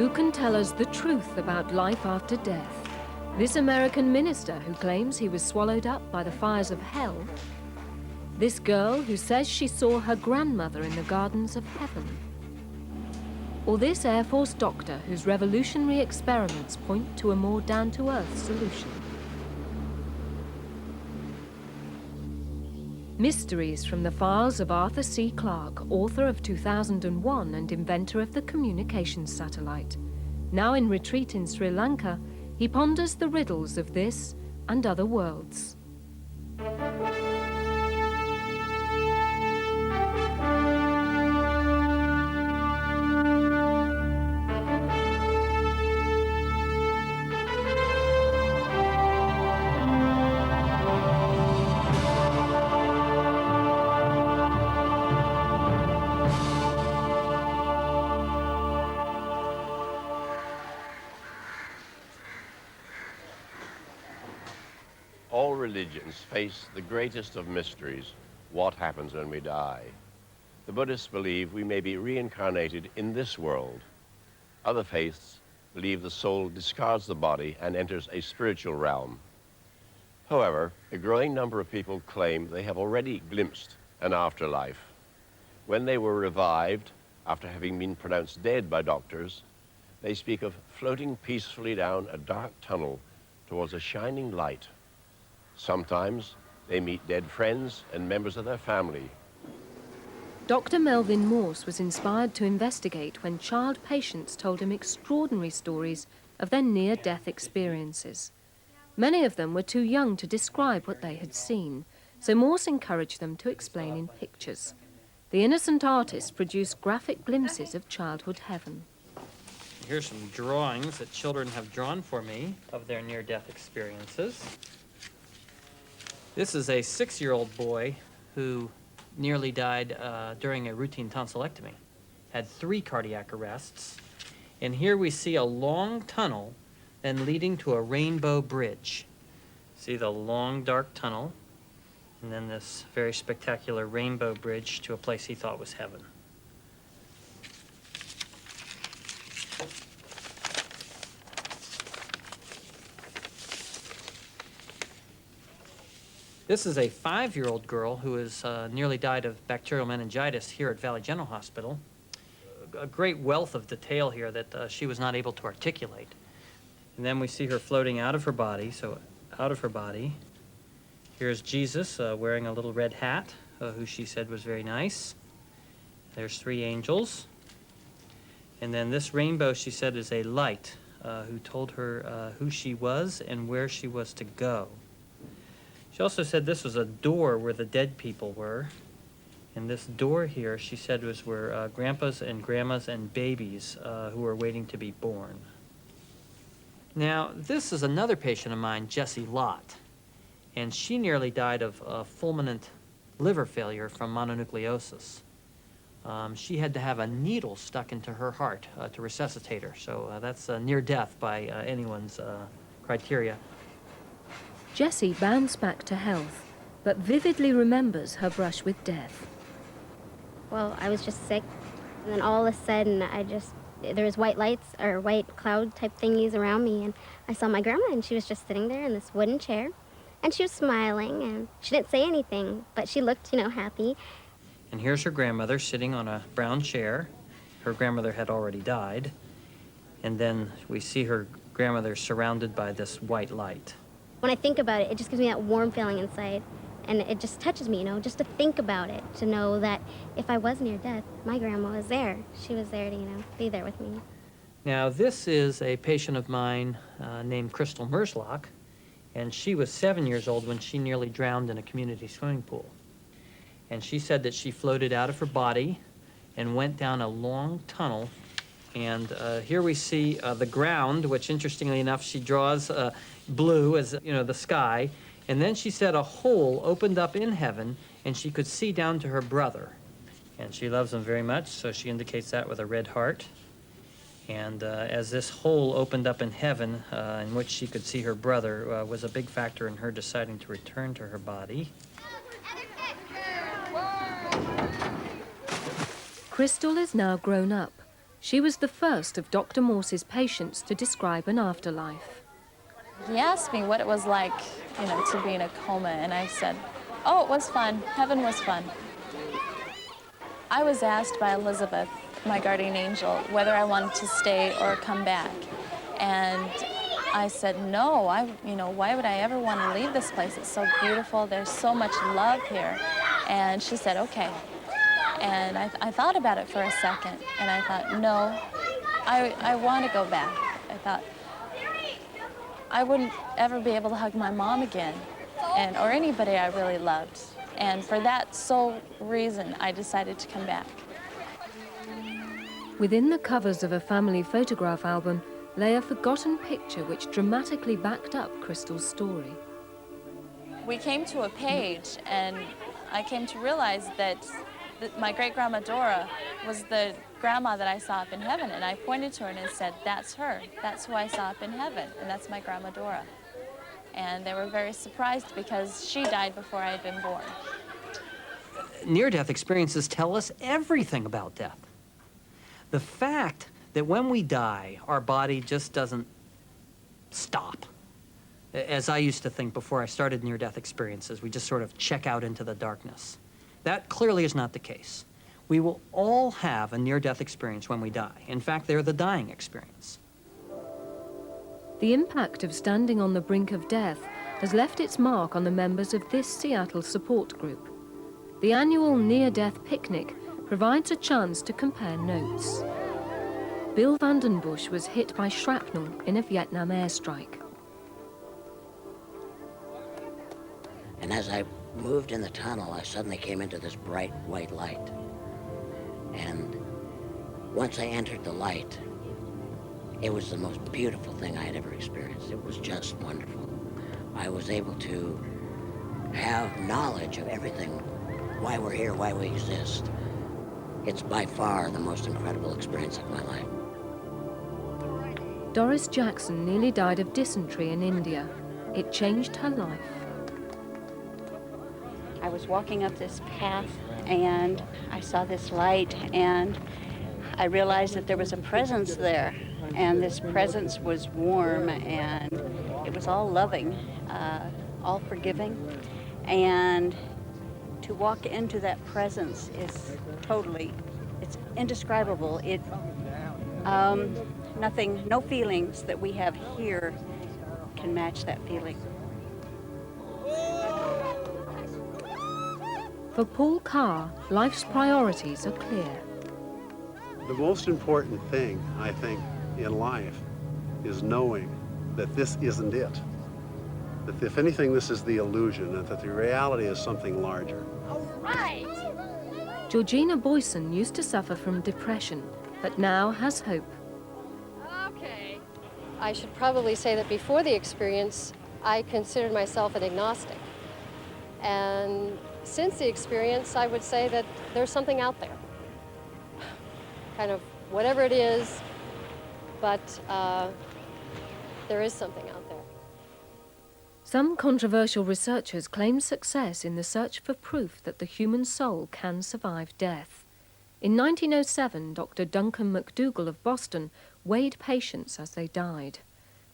Who can tell us the truth about life after death? This American minister who claims he was swallowed up by the fires of hell? This girl who says she saw her grandmother in the gardens of heaven? Or this Air Force doctor whose revolutionary experiments point to a more down-to-earth solution? Mysteries from the files of Arthur C. Clarke, author of 2001 and inventor of the communications satellite. Now in retreat in Sri Lanka, he ponders the riddles of this and other worlds. All religions face the greatest of mysteries: what happens when we die? The Buddhists believe we may be reincarnated in this world. Other faiths believe the soul discards the body and enters a spiritual realm. However, a growing number of people claim they have already glimpsed an afterlife. When they were revived, after having been pronounced dead by doctors, they speak of floating peacefully down a dark tunnel towards a shining light. Sometimes they meet dead friends and members of their family. Dr. Melvin Morse was inspired to investigate when child patients told him extraordinary stories of their near-death experiences. Many of them were too young to describe what they had seen, so Morse encouraged them to explain in pictures. The innocent artist produced graphic glimpses of childhood heaven. Here's some drawings that children have drawn for me of their near-death experiences. This is a 6-year-old boy who nearly died during a routine tonsillectomy, had 3 cardiac arrests. And here we see a long tunnel then leading to a rainbow bridge. See the long, dark tunnel, and then this very spectacular rainbow bridge to a place he thought was heaven. This is a 5-year-old girl who has nearly died of bacterial meningitis here at Valley General Hospital. A great wealth of detail here that she was not able to articulate. And then we see her floating out of her body, so out of her body. Here's Jesus wearing a little red hat, who she said was very nice. There's 3 angels. And then this rainbow, she said, is a light who told her who she was and where she was to go. She also said this was a door where the dead people were. And this door here, she said, was where grandpas and grandmas and babies who were waiting to be born. Now, this is another patient of mine, Jessie Lott. And she nearly died of fulminant liver failure from mononucleosis. She had to have a needle stuck into her heart to resuscitate her. So that's near death by anyone's criteria. Jessie bounds back to health, but vividly remembers her brush with death. Well, I was just sick, and then all of a sudden, there was white lights or white cloud type thingies around me, and I saw my grandma, and she was just sitting there in this wooden chair, and she was smiling, and she didn't say anything, but she looked, happy. And here's her grandmother sitting on a brown chair. Her grandmother had already died, and then we see her grandmother surrounded by this white light. When I think about it, it just gives me that warm feeling inside, and it just touches me, just to think about it, to know that if I was near death, my grandma was there. She was there to, be there with me. Now, this is a patient of mine named Crystal Merslock, and she was 7 years old when she nearly drowned in a community swimming pool. And she said that she floated out of her body and went down a long tunnel. And here we see the ground, which interestingly enough, she draws blue as, the sky. And then she said a hole opened up in heaven and she could see down to her brother. And she loves him very much, so she indicates that with a red heart. And as this hole opened up in heaven, in which she could see her brother, was a big factor in her deciding to return to her body. Crystal is now grown up, She was the first of Dr. Morse's patients to describe an afterlife. He asked me what it was like, to be in a coma, and I said, oh, it was fun. Heaven was fun. I was asked by Elizabeth, my guardian angel, whether I wanted to stay or come back. And I said, no, why would I ever want to leave this place? It's so beautiful. There's so much love here. And she said, okay. And I thought about it for a second, and I thought, no, I want to go back. I thought, I wouldn't ever be able to hug my mom again, or anybody I really loved. And for that sole reason, I decided to come back. Within the covers of a family photograph album lay a forgotten picture which dramatically backed up Crystal's story. We came to a page, and I came to realize that my great-grandma Dora was the grandma that I saw up in heaven, and I pointed to her and said, that's her. That's who I saw up in heaven, and that's my grandma Dora. And they were very surprised because she died before I had been born. Near-death experiences tell us everything about death. The fact that when we die, our body just doesn't stop. As I used to think before I started near-death experiences, we just sort of check out into the darkness. That clearly is not the case. We will all have a near-death experience when we die. In fact, they're the dying experience. The impact of standing on the brink of death has left its mark on the members of this Seattle support group. The annual near-death picnic provides a chance to compare notes. Bill Vandenbush was hit by shrapnel in a Vietnam airstrike. And as I moved in the tunnel, I suddenly came into this bright white light. And once I entered the light, it was the most beautiful thing I had ever experienced. It was just wonderful. I was able to have knowledge of everything, why we're here, why we exist. It's by far the most incredible experience of my life. Doris Jackson nearly died of dysentery in India. It changed her life. I was walking up this path and I saw this light and I realized that there was a presence there, and this presence was warm and it was all loving, all forgiving, and to walk into that presence is it's indescribable. No feelings that we have here can match that feeling. For Paul Carr, life's priorities are clear. The most important thing, I think, in life is knowing that this isn't it. That if anything, this is the illusion, and that the reality is something larger. Right. Georgina Boyson used to suffer from depression, but now has hope. Okay. I should probably say that before the experience, I considered myself an agnostic. And since the experience, I would say that there's something out there. Kind of whatever it is, but there is something out there. Some controversial researchers claim success in the search for proof that the human soul can survive death. In 1907, Dr. Duncan McDougall of Boston weighed patients as they died.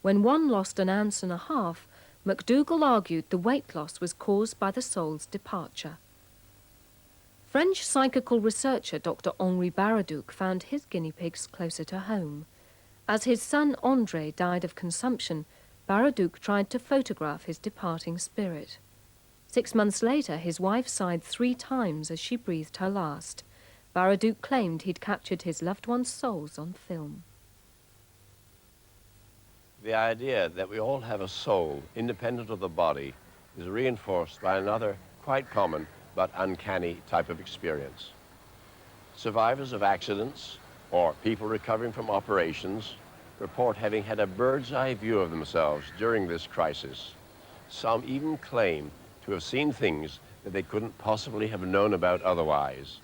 When one lost an ounce and a half, McDougall argued the weight loss was caused by the soul's departure. French psychical researcher Dr. Henri Baraduc found his guinea pigs closer to home. As his son André died of consumption, Baraduc tried to photograph his departing spirit. 6 months later, his wife sighed 3 times as she breathed her last. Baraduc claimed he'd captured his loved one's souls on film. The idea that we all have a soul independent of the body is reinforced by another quite common but uncanny type of experience. Survivors of accidents or people recovering from operations report having had a bird's eye view of themselves during this crisis. Some even claim to have seen things that they couldn't possibly have known about otherwise.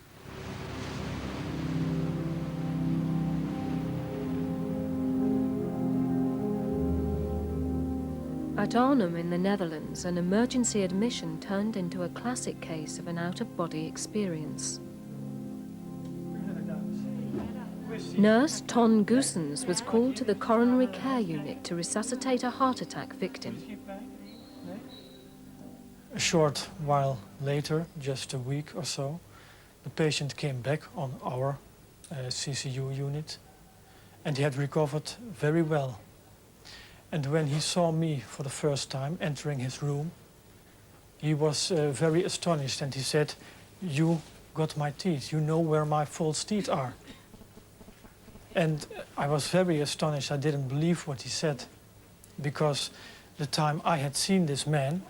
At Arnhem in the Netherlands, an emergency admission turned into a classic case of an out-of-body experience. Nurse Ton Goossens was called to the coronary care unit to resuscitate a heart attack victim. A short while later, just a week or so, the patient came back on our CCU unit, and he had recovered very well. And when he saw me for the first time entering his room, he was very astonished, and he said, "You got my teeth, you know where my false teeth are." And I was very astonished. I didn't believe what he said, because the time I had seen this man,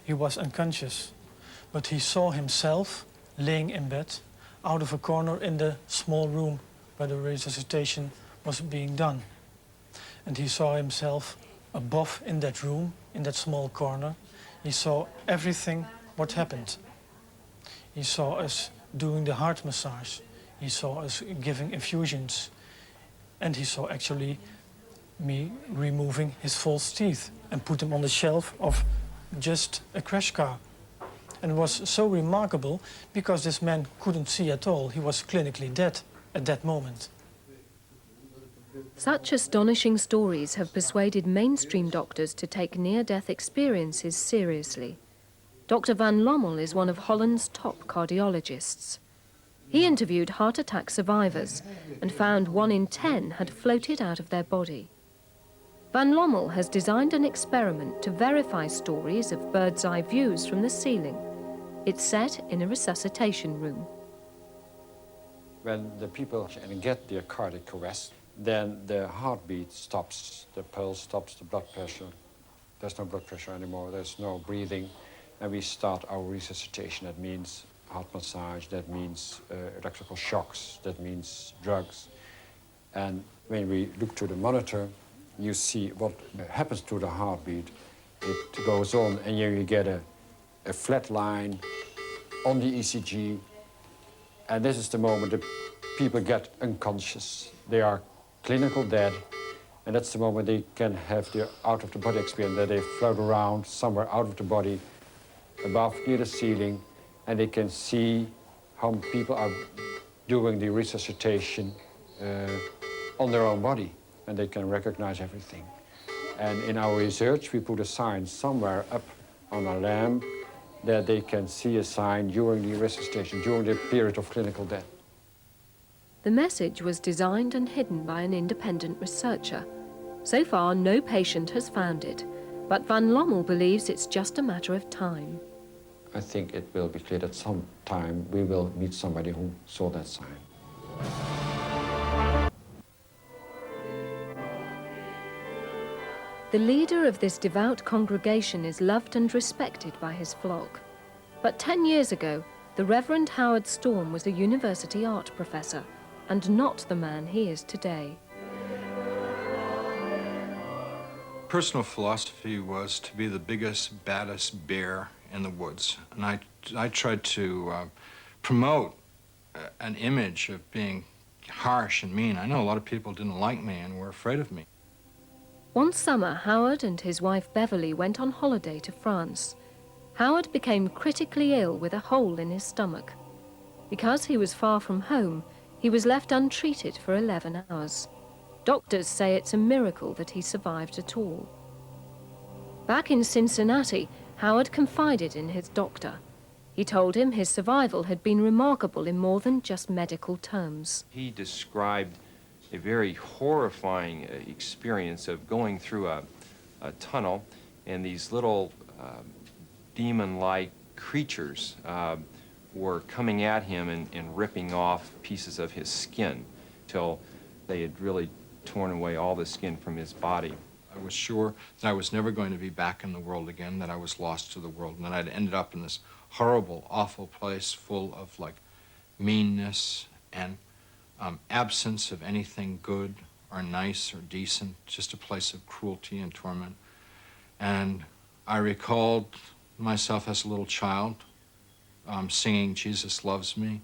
he was unconscious, but he saw himself laying in bed out of a corner in the small room where the resuscitation was being done. And he saw himself above in that room, in that small corner. He saw everything what happened. He saw us doing the heart massage. He saw us giving infusions. And he saw actually me removing his false teeth and put them on the shelf of just a crash car. And it was so remarkable because this man couldn't see at all. He was clinically dead at that moment. Such astonishing stories have persuaded mainstream doctors to take near-death experiences seriously. Dr. Van Lommel is one of Holland's top cardiologists. He interviewed heart attack survivors and found 1 in 10 had floated out of their body. Van Lommel has designed an experiment to verify stories of bird's-eye views from the ceiling. It's set in a resuscitation room. When the people get their cardiac arrest, then the heartbeat stops, the pulse stops, the blood pressure. There's no blood pressure anymore, there's no breathing, and we start our resuscitation. That means heart massage, that means electrical shocks, that means drugs. And when we look to the monitor, you see what happens to the heartbeat. It goes on, and you get a flat line on the ECG, and this is the moment the people get unconscious. They are clinical dead, and that's the moment they can have their out-of-the-body experience, that they float around somewhere out of the body, above, near the ceiling, and they can see how people are doing the resuscitation on their own body, and they can recognize everything. And in our research, we put a sign somewhere up on a lamp that they can see a sign during the resuscitation, during the period of clinical death. The message was designed and hidden by an independent researcher. So far, no patient has found it, but Van Lommel believes it's just a matter of time. I think it will be clear that sometime we will meet somebody who saw that sign. The leader of this devout congregation is loved and respected by his flock. But 10 years ago, the Reverend Howard Storm was a university art professor, and not the man he is today. Personal philosophy was to be the biggest, baddest bear in the woods. And I tried to promote an image of being harsh and mean. I know a lot of people didn't like me and were afraid of me. One summer, Howard and his wife Beverly went on holiday to France. Howard became critically ill with a hole in his stomach. Because he was far from home, he was left untreated for 11 hours. Doctors say it's a miracle that he survived at all. Back in Cincinnati, Howard confided in his doctor. He told him his survival had been remarkable in more than just medical terms. He described a very horrifying experience of going through a tunnel, and these little demon-like creatures were coming at him and ripping off pieces of his skin till they had really torn away all the skin from his body. I was sure that I was never going to be back in the world again, that I was lost to the world, and that I'd ended up in this horrible, awful place full of, like, meanness and absence of anything good or nice or decent, just a place of cruelty and torment. And I recalled myself as a little child singing "Jesus Loves Me,"